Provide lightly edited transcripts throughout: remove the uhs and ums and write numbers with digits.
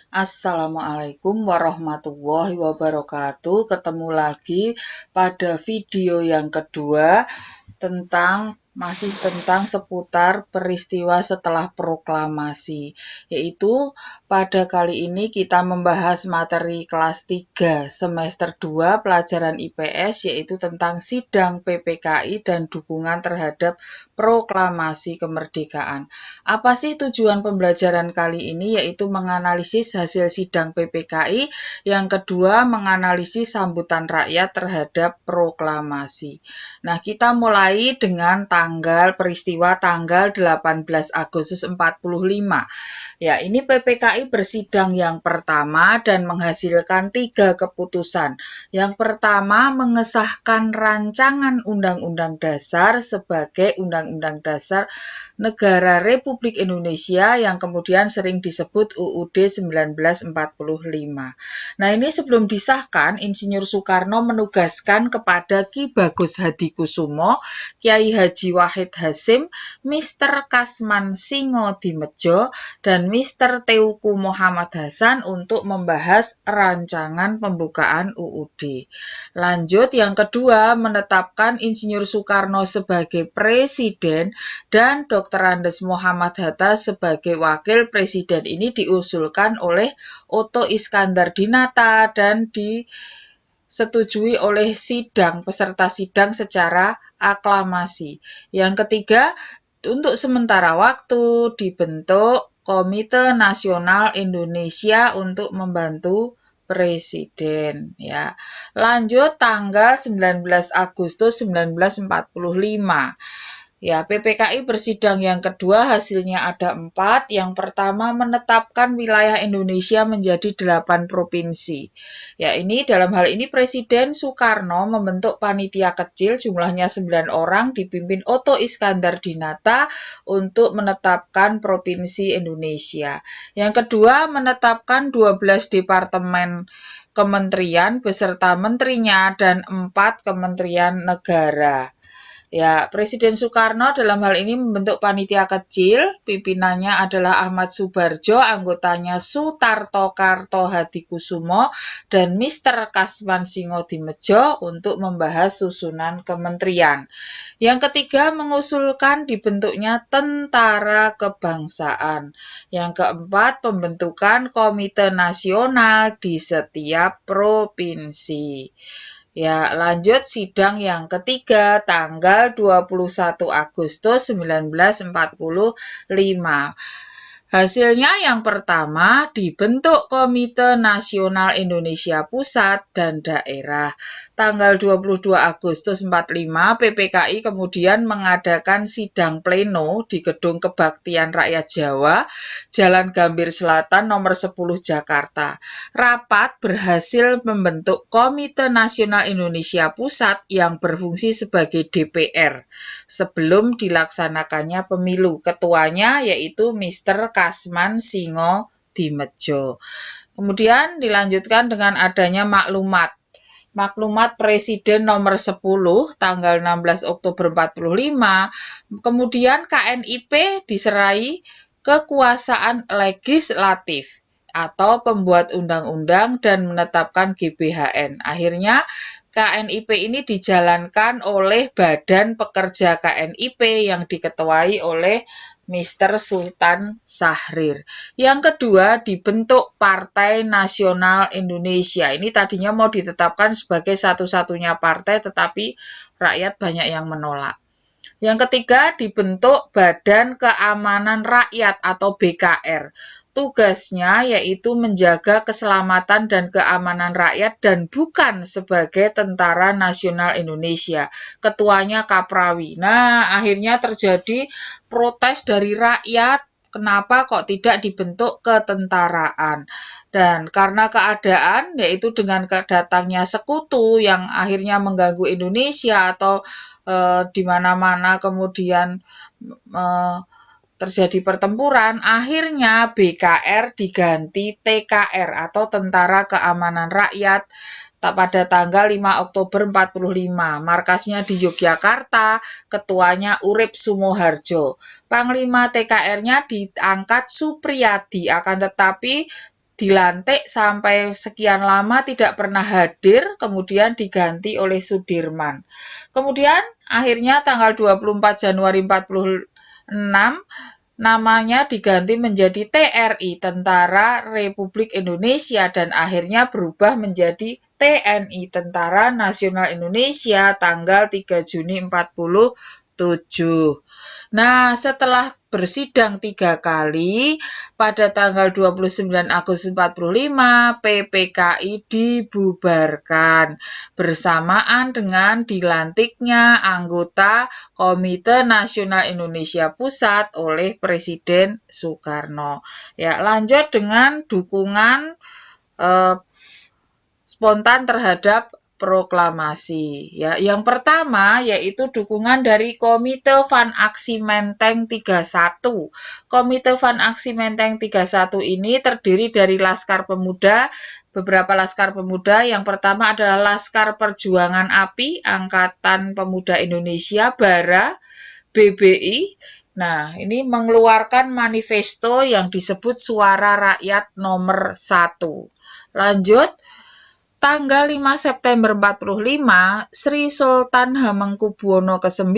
Assalamualaikum warahmatullahi wabarakatuh. Ketemu lagi pada video yang kedua masih tentang seputar peristiwa setelah proklamasi, yaitu pada kali ini kita membahas materi kelas 3 semester 2 pelajaran IPS, yaitu tentang sidang PPKI dan dukungan terhadap proklamasi kemerdekaan. Apa sih tujuan pembelajaran kali ini? Yaitu menganalisis hasil sidang PPKI, yang kedua menganalisis sambutan rakyat terhadap proklamasi. Nah, kita mulai dengan peristiwa tanggal 18 Agustus 45. Ya, ini PPKI bersidang yang pertama dan menghasilkan 3 keputusan. Yang pertama, mengesahkan rancangan Undang-Undang Dasar sebagai Undang-Undang Dasar Negara Republik Indonesia yang kemudian sering disebut UUD 1945. Nah, ini sebelum disahkan, Insinyur Soekarno menugaskan kepada Ki Bagus Hadikusumo, Kiai Haji Wahid Hasyim, Mr. Kasman Singodimedjo, dan Mr. Teuku Muhammad Hasan untuk membahas rancangan pembukaan UUD. Lanjut, yang kedua, menetapkan Insinyur Soekarno sebagai Presiden dan Dr. Andes Muhammad Hatta sebagai Wakil Presiden. Ini diusulkan oleh Otto Iskandar Dinata dan disetujui oleh peserta sidang secara aklamasi. Yang ketiga, untuk sementara waktu dibentuk Komite Nasional Indonesia untuk membantu Presiden, ya. Lanjut, tanggal 19 Agustus 1945. Ya, PPKI bersidang yang kedua hasilnya ada 4. Yang pertama, menetapkan wilayah Indonesia menjadi 8 provinsi. Ya, dalam hal ini Presiden Soekarno membentuk panitia kecil jumlahnya 9 orang dipimpin Otto Iskandar Dinata untuk menetapkan provinsi Indonesia. Yang kedua, menetapkan 12 departemen kementerian beserta menterinya dan 4 kementerian negara. Ya, Presiden Soekarno dalam hal ini membentuk panitia kecil, pimpinannya adalah Ahmad Subarjo, anggotanya Sutarto Karto Hadikusumo, dan Mr. Kasman Singodimedjo untuk membahas susunan kementerian. Yang ketiga, mengusulkan dibentuknya Tentara Kebangsaan. Yang keempat, pembentukan Komite Nasional di setiap provinsi. Ya, lanjut sidang yang ketiga tanggal 21 Agustus 1945. Hasilnya yang pertama, dibentuk Komite Nasional Indonesia Pusat dan Daerah. Tanggal 22 Agustus 45, PPKI kemudian mengadakan sidang pleno di Gedung Kebaktian Rakyat Jawa, Jalan Gambir Selatan nomor 10 Jakarta. Rapat berhasil membentuk Komite Nasional Indonesia Pusat yang berfungsi sebagai DPR sebelum dilaksanakannya pemilu. Ketuanya yaitu Mr. Kasman Singodimedjo. Kemudian dilanjutkan dengan adanya maklumat Presiden nomor 10 tanggal 16 Oktober 45. Kemudian KNIP diserai kekuasaan legislatif atau pembuat undang-undang dan menetapkan GBHN. Akhirnya KNIP ini dijalankan oleh Badan Pekerja KNIP yang diketuai oleh Mr. Sultan Syahrir. Yang kedua, dibentuk Partai Nasional Indonesia. Ini tadinya mau ditetapkan sebagai satu-satunya partai, tetapi rakyat banyak yang menolak. Yang ketiga, dibentuk Badan Keamanan Rakyat atau BKR. Tugasnya yaitu menjaga keselamatan dan keamanan rakyat dan bukan sebagai Tentara Nasional Indonesia. Ketuanya Kaprawi. Nah, akhirnya terjadi protes dari rakyat. Kenapa kok tidak dibentuk ketentaraan? Dan karena keadaan, yaitu dengan datangnya sekutu yang akhirnya mengganggu Indonesia atau di mana-mana kemudian terjadi pertempuran, akhirnya BKR diganti TKR atau Tentara Keamanan Rakyat pada tanggal 5 Oktober 45. Markasnya di Yogyakarta, ketuanya Urip Sumoharjo. Panglima TKR-nya diangkat Supriyadi, akan tetapi dilantik sampai sekian lama tidak pernah hadir, kemudian diganti oleh Sudirman. Kemudian akhirnya tanggal 24 Januari 46 namanya diganti menjadi TRI, Tentara Republik Indonesia, dan akhirnya berubah menjadi TNI, Tentara Nasional Indonesia, tanggal 3 Juni 47. Nah, setelah bersidang 3 kali, pada tanggal 29 Agustus 45, PPKI dibubarkan bersamaan dengan dilantiknya anggota Komite Nasional Indonesia Pusat oleh Presiden Soekarno. Ya, lanjut dengan dukungan spontan terhadap proklamasi. Ya, yang pertama yaitu dukungan dari Komite Van Aksi Menteng 31. Komite Van Aksi Menteng 31 ini terdiri dari Laskar Pemuda, beberapa Laskar Pemuda. Yang pertama adalah Laskar Perjuangan API, Angkatan Pemuda Indonesia, BARA, BBI. Nah, ini mengeluarkan manifesto yang disebut Suara Rakyat nomor 1. Lanjut, tanggal 5 September 45, Sri Sultan Hamengkubuwono ke-9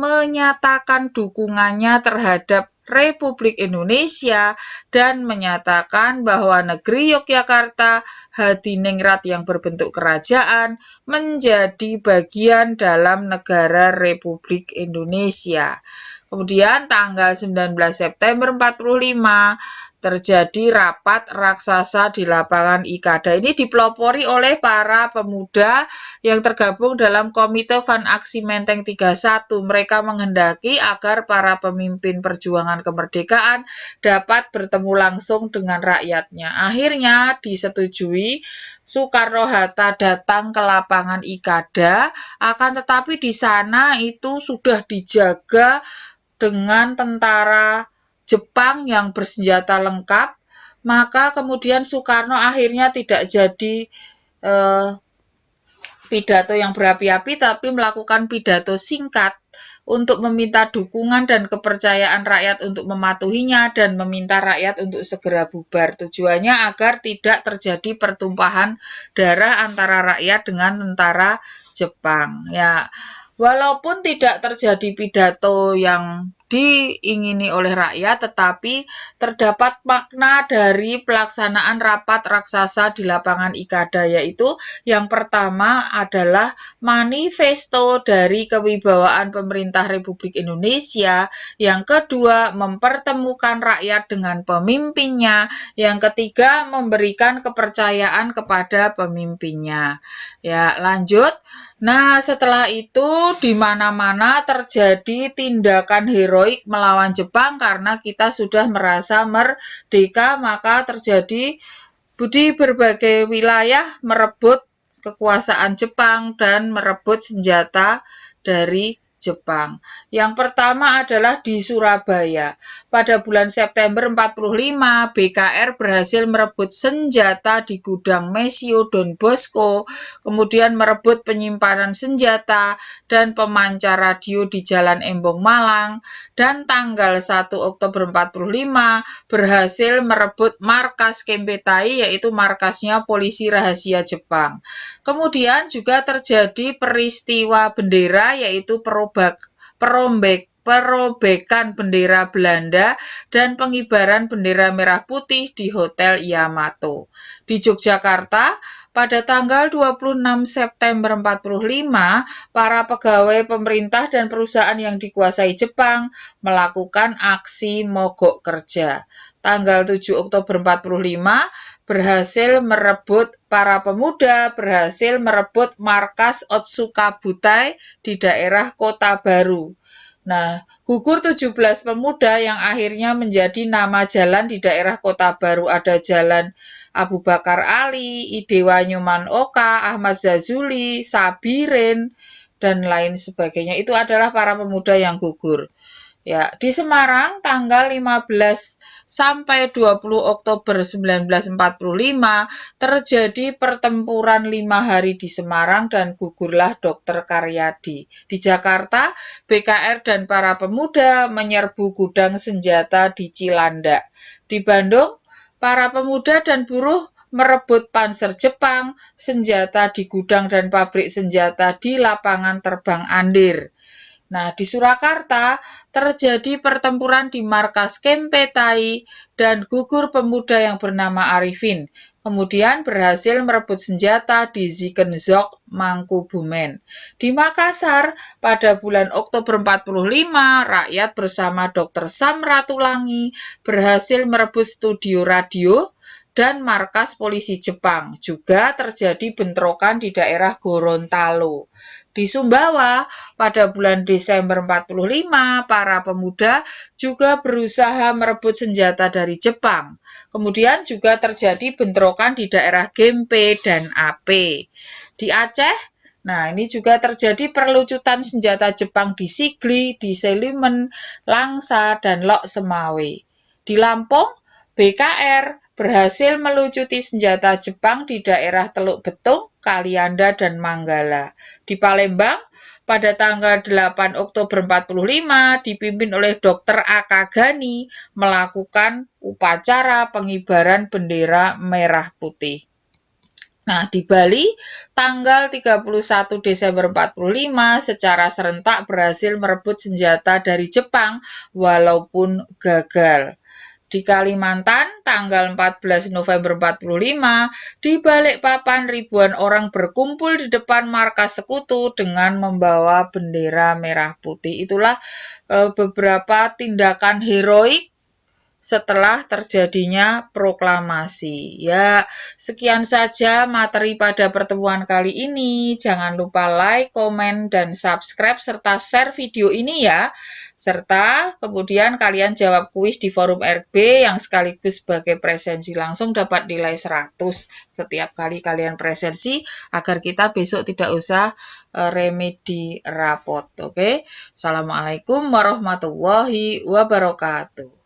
menyatakan dukungannya terhadap Republik Indonesia dan menyatakan bahwa negeri Yogyakarta Hadiningrat yang berbentuk kerajaan menjadi bagian dalam negara Republik Indonesia. Kemudian tanggal 19 September 45 terjadi rapat raksasa di lapangan Ikada. Ini dipelopori oleh para pemuda yang tergabung dalam Komite Van Aksi Menteng 31. Mereka menghendaki agar para pemimpin perjuangan kemerdekaan dapat bertemu langsung dengan rakyatnya. Akhirnya disetujui, Soekarno-Hatta datang ke lapangan Ikada, akan tetapi di sana itu sudah dijaga dengan tentara Jepang yang bersenjata lengkap, maka kemudian Soekarno akhirnya tidak jadi pidato yang berapi-api, tapi melakukan pidato singkat untuk meminta dukungan dan kepercayaan rakyat untuk mematuhinya dan meminta rakyat untuk segera bubar. Tujuannya agar tidak terjadi pertumpahan darah antara rakyat dengan tentara Jepang. Ya, walaupun tidak terjadi pidato yang diingini oleh rakyat, tetapi terdapat makna dari pelaksanaan rapat raksasa di lapangan Ikada, yaitu yang pertama adalah manifesto dari kewibawaan pemerintah Republik Indonesia, yang kedua mempertemukan rakyat dengan pemimpinnya, yang ketiga memberikan kepercayaan kepada pemimpinnya. Ya, lanjut. Nah, setelah itu di mana-mana terjadi tindakan heroik melawan Jepang karena kita sudah merasa merdeka, maka terjadi di berbagai wilayah merebut kekuasaan Jepang dan merebut senjata dari Jepang. Yang pertama adalah di Surabaya. Pada bulan September 45, BKR berhasil merebut senjata di gudang Mesio Don Bosco, kemudian merebut penyimpanan senjata dan pemancar radio di Jalan Embong Malang, dan tanggal 1 Oktober 45 berhasil merebut markas Kempetai, yaitu markasnya polisi rahasia Jepang. Kemudian juga terjadi peristiwa bendera, yaitu perobekan bendera Belanda dan pengibaran bendera merah putih di Hotel Yamato. Di Yogyakarta, pada tanggal 26 September 45, para pegawai pemerintah dan perusahaan yang dikuasai Jepang melakukan aksi mogok kerja. Tanggal 7 Oktober 45, para pemuda berhasil merebut markas Otsuka Butai di daerah Kota Baru. Nah, gugur 17 pemuda yang akhirnya menjadi nama jalan di daerah Kota Baru. Ada Jalan Abu Bakar Ali, Idewa Nyoman Oka, Ahmad Zazuli, Sabirin, dan lain sebagainya. Itu adalah para pemuda yang gugur. Ya, di Semarang tanggal 15 sampai 20 Oktober 1945 terjadi pertempuran 5 hari di Semarang dan gugurlah Dr. Karyadi. Di Jakarta, BKR dan para pemuda menyerbu gudang senjata di Cilandak. Di Bandung, para pemuda dan buruh merebut panser Jepang, senjata di gudang dan pabrik senjata di lapangan terbang Andir. Nah, di Surakarta terjadi pertempuran di markas Kempetai dan gugur pemuda yang bernama Arifin. Kemudian berhasil merebut senjata di Zigenzog, Mangkubumen. Di Makassar, pada bulan Oktober 45, rakyat bersama Dr. Sam Ratulangi berhasil merebut studio radio dan markas polisi Jepang. Juga terjadi bentrokan di daerah Gorontalo. Di Sumbawa, pada bulan Desember 45, para pemuda juga berusaha merebut senjata dari Jepang. Kemudian juga terjadi bentrokan di daerah Gempe dan Ape. Di Aceh, nah ini juga terjadi perlucutan senjata Jepang di Sigli, di Selimen, Langsa, dan Lok Semawe. Di Lampung, BKR berhasil melucuti senjata Jepang di daerah Teluk Betung, Kalianda, dan Manggala. Di Palembang, pada tanggal 8 Oktober 45 dipimpin oleh Dr. Akagani melakukan upacara pengibaran bendera merah putih. Nah, di Bali, tanggal 31 Desember 45 secara serentak berhasil merebut senjata dari Jepang walaupun gagal. Di Kalimantan, tanggal 14 November 45, di Balikpapan ribuan orang berkumpul di depan markas sekutu dengan membawa bendera merah putih. Itulah beberapa tindakan heroik setelah terjadinya proklamasi. Ya, sekian saja materi pada pertemuan kali ini. Jangan lupa like, komen, dan subscribe, serta share video ini ya. Serta kemudian kalian jawab kuis di forum RB yang sekaligus sebagai presensi langsung dapat nilai 100 setiap kali kalian presensi agar kita besok tidak usah remedi rapot. Oke. Assalamualaikum warahmatullahi wabarakatuh.